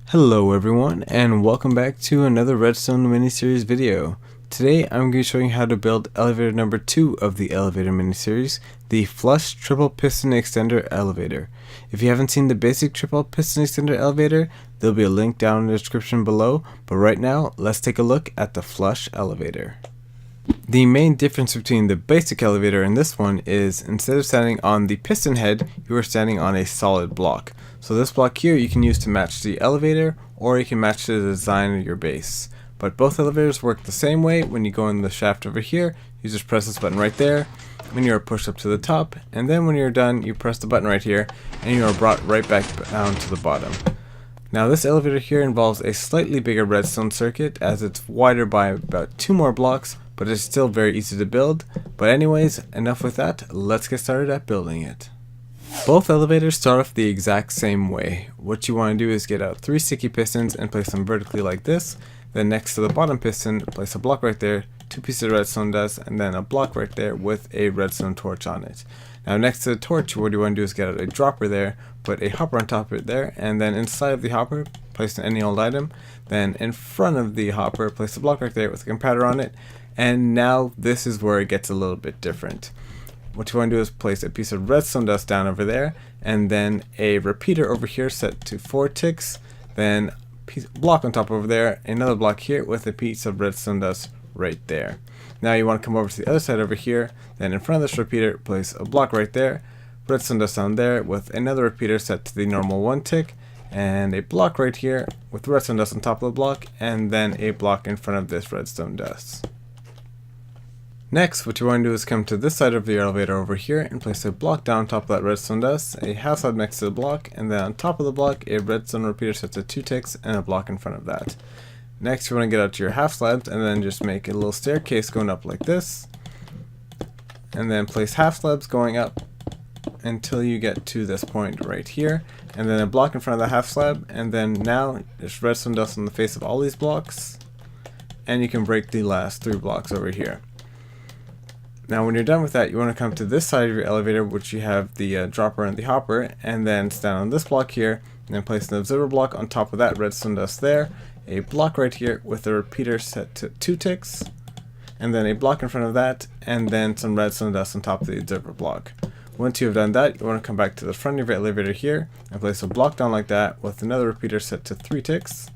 Hello everyone, and welcome back to another Redstone miniseries video. Today I'm going to be showing you how to build elevator number 2 of the elevator miniseries, the flush triple piston extender elevator. If you haven't seen the basic triple piston extender elevator, there'll be a link down in the description below, but right now let's take a look at the flush elevator. The main difference between the basic elevator and this one is instead of standing on the piston head, you are standing on a solid block. So this block here you can use to match the elevator, or you can match the design of your base. But both elevators work the same way. When you go in the shaft over here, you just press this button right there, when you are pushed up to the top, and then when you're done, you press the button right here, and you are brought right back down to the bottom. Now this elevator here involves a slightly bigger redstone circuit, as it's wider by about 2 more blocks, but it's still very easy to build. But anyways, enough with that, let's get started at building it. Both elevators start off the exact same way. What you want to do is get out 3 sticky pistons and place them vertically like this. Then next to the bottom piston, place a block right there, 2 pieces of redstone dust, and then a block right there with a redstone torch on it. Now next to the torch, what you want to do is get out a dropper there, put a hopper on top of it there, and then inside of the hopper, place any old item. Then in front of the hopper, place a block right there with a compactor on it. And now this is where it gets a little bit different. What you want to do is place a piece of redstone dust down over there, and then a repeater over here set to 4 ticks, then a block on top over there, another block here with a piece of redstone dust right there. Now you want to come over to the other side over here, then in front of this repeater place a block right there, redstone dust down there with another repeater set to the normal 1 tick, and a block right here with redstone dust on top of the block, and then a block in front of this redstone dust. Next, what you want to do is come to this side of the elevator over here and place a block down on top of that redstone dust, a half slab next to the block, and then on top of the block a redstone repeater set to 2 ticks and a block in front of that. Next you want to get out your half slabs and then just make a little staircase going up like this, and then place half slabs going up until you get to this point right here, and then a block in front of the half slab, and then now there's redstone dust on the face of all these blocks, and you can break the last 3 blocks over here. Now when you're done with that, you want to come to this side of your elevator, which you have the dropper and the hopper, and then stand on this block here, and then place an observer block on top of that redstone dust there, a block right here with a repeater set to 2 ticks, and then a block in front of that, and then some redstone dust on top of the observer block. Once you have done that, you want to come back to the front of your elevator here, and place a block down like that with another repeater set to 3 ticks.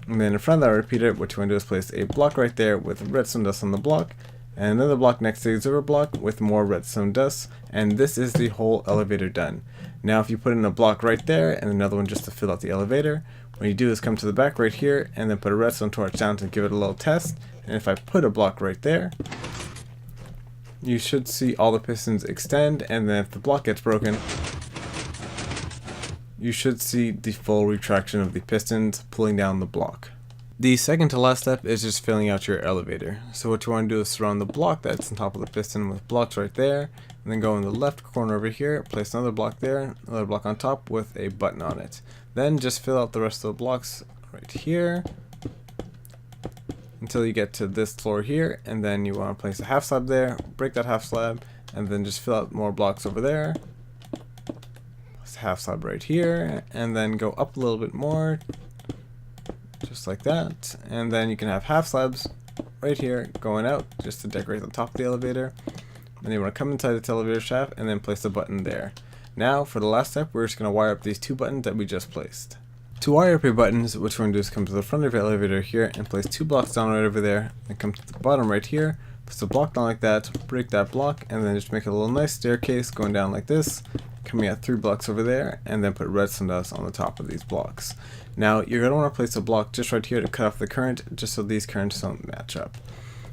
And then in front of that repeater, what you want to do is place a block right there with redstone dust on the block, and another block next to the observer block with more redstone dust, and this is the whole elevator done. Now if you put in a block right there and another one just to fill out the elevator, what you do is come to the back right here and then put a redstone torch down to give it a little test, and if I put a block right there, you should see all the pistons extend, and then if the block gets broken, you should see the full retraction of the pistons pulling down the block. The second to last step is just filling out your elevator. So what you want to do is surround the block that's on top of the piston with blocks right there, and then go in the left corner over here, place another block there, another block on top with a button on it. Then just fill out the rest of the blocks right here until you get to this floor here, and then you want to place a half slab there, break that half slab, and then just fill out more blocks over there. Place a half slab right here, and then go up a little bit more, just like that, and then you can have half slabs right here going out just to decorate the top of the elevator. Then you want to come inside the elevator shaft and then place a button there. Now for the last step, we're just going to wire up these 2 buttons that we just placed. To wire up your buttons, what you want to do is come to the front of your elevator here and place 2 blocks down right over there, then come to the bottom right here, place a block down like that, break that block, and then just make a little nice staircase going down like this, coming out 3 blocks over there, and then put redstone dust on the top of these blocks. Now you're going to want to place a block just right here to cut off the current, just so these currents don't match up.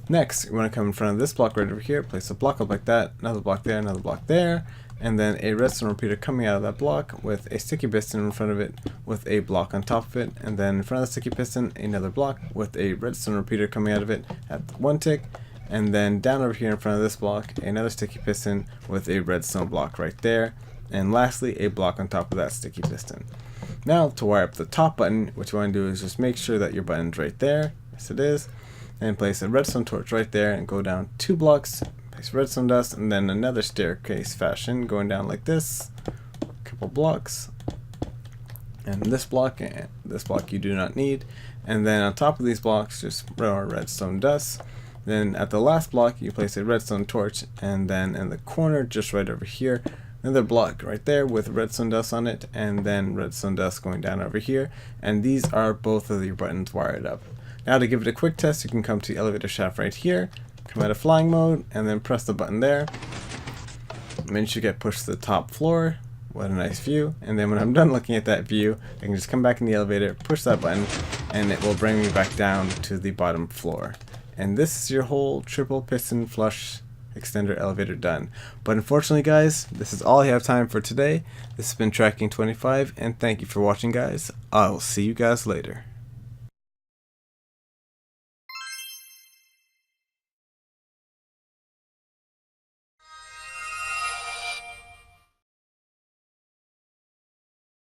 Next, you want to come in front of this block right over here, place a block up like that, another block there, and then a redstone repeater coming out of that block with a sticky piston in front of it with a block on top of it, and then in front of the sticky piston another block with a redstone repeater coming out of it at 1 tick, and then down over here in front of this block another sticky piston with a redstone block right there, and lastly a block on top of that sticky piston. Now to wire up the top button, what you want to do is just make sure that your button's right there, yes it is, and place a redstone torch right there and go down 2 blocks, place redstone dust, and then another staircase fashion going down like this, a couple blocks, and this block you do not need. And then on top of these blocks, just more redstone dust. Then at the last block, you place a redstone torch, and then in the corner, just right over here, another block right there with redstone dust on it, and then redstone dust going down over here. And these are both of your buttons wired up. Now to give it a quick test, you can come to the elevator shaft right here, come out of flying mode, and then press the button there. And then you should get pushed to the top floor. What a nice view. And then when I'm done looking at that view, I can just come back in the elevator, push that button, and it will bring me back down to the bottom floor. And this is your whole triple piston flush extender elevator done. But unfortunately, guys, this is all I have time for today. This has been Tracking 25, and thank you for watching, guys. I'll see you guys later.